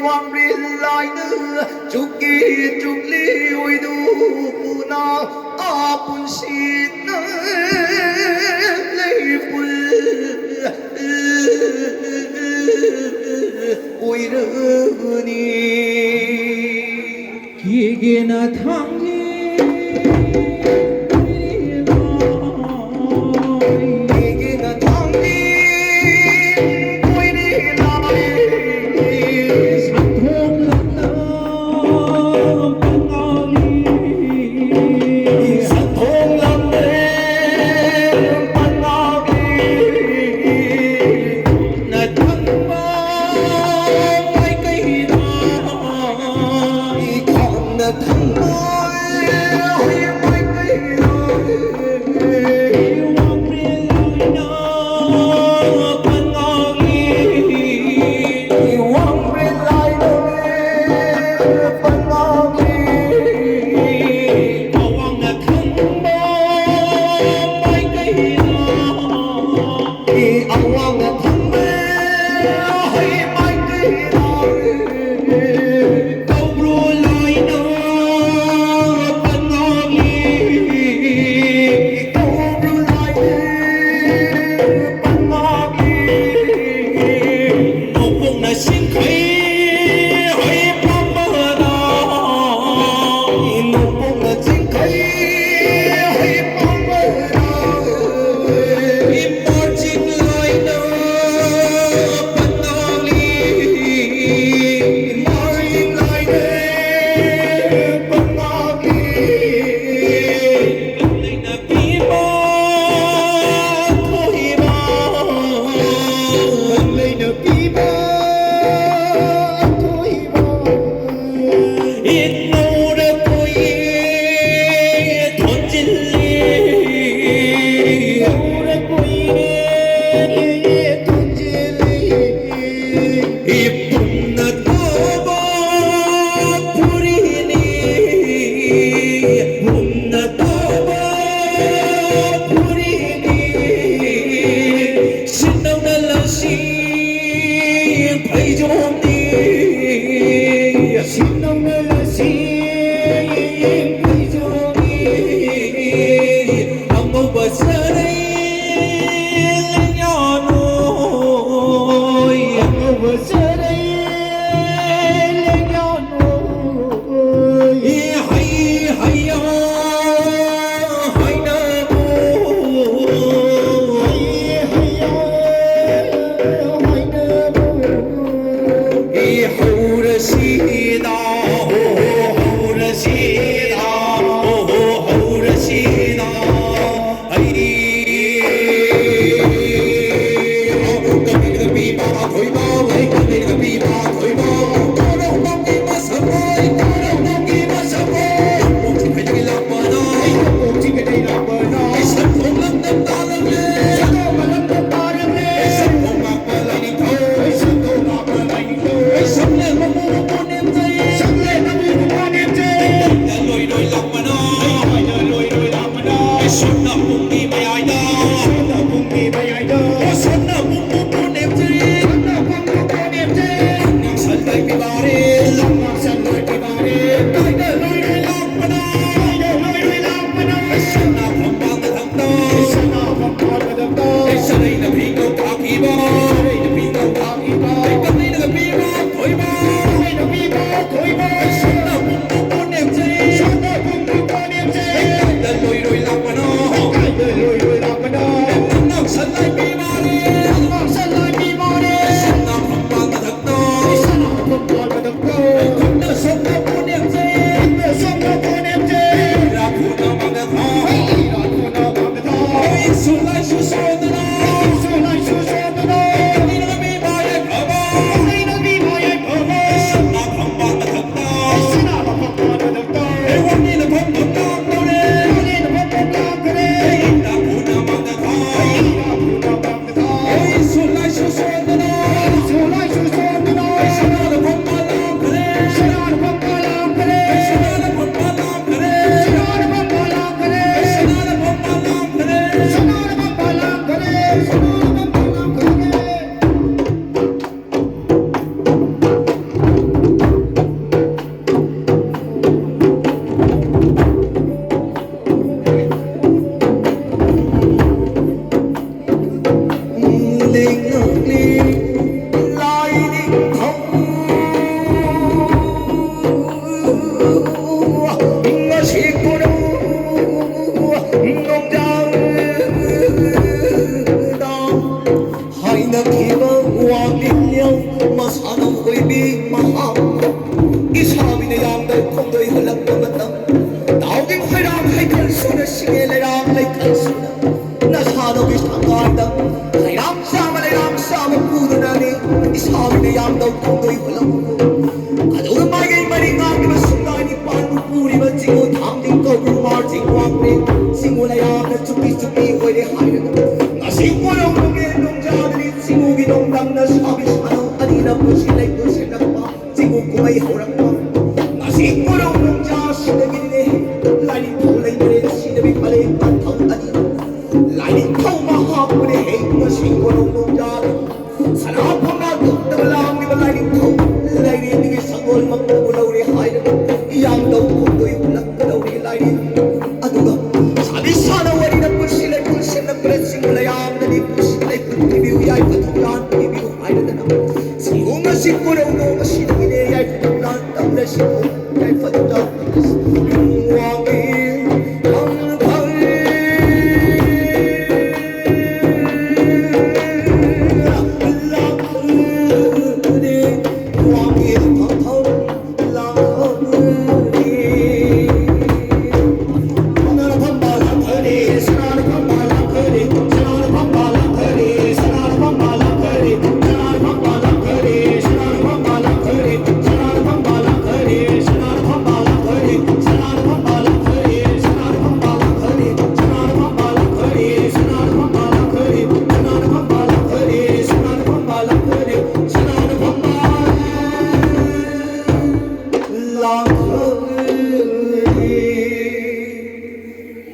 hoàng riêng lại nữ chúc kỳ chúc ly ôi đu phụ na apun xin lấy phul ôi rư ni 기게 나탕지 Hãy subscribe cho kênh Ghiền Mì Gõ để không bỏ lỡ maham Isabi na yang dai kong doi halak na matam Dauging haram hay kalsuna sige layang lay kalsuna Nasano bis tangkar da Layang sama puno na ni Isabi na yang dai kong doi halak ko Adoro magay maringang di masunay ni panupuri ba Singo tangding ko rumar singwang ni Singo layang na chupi-chupi hoy de hayo Nasingo lang nung jadri Singo ginong na sabi sano Kanina po sila'y po sila pa Singo kumay horang pa Nasingo lang nung jadri Sinabi ni Lainin ko lay nire Sinabi pala yung pantang kanina Lainin ko mahapon ni Hey nasingo lang nung jadri Sana po natok na malang Di ba lainin ko Lainin ni isangol Magpumulaw ni Hayden Iyang daw kuto'y ulang Kalaw ni Lainin Ano ba Sabi sana wali na po sila'y po sila Pressing layang na di po sila'y Pagkibiw ya'y patulan Pagkibiw Hayden na naman Singo nga siguro no Masinang inaya'y patulan Ang nasingo ya'y patulan long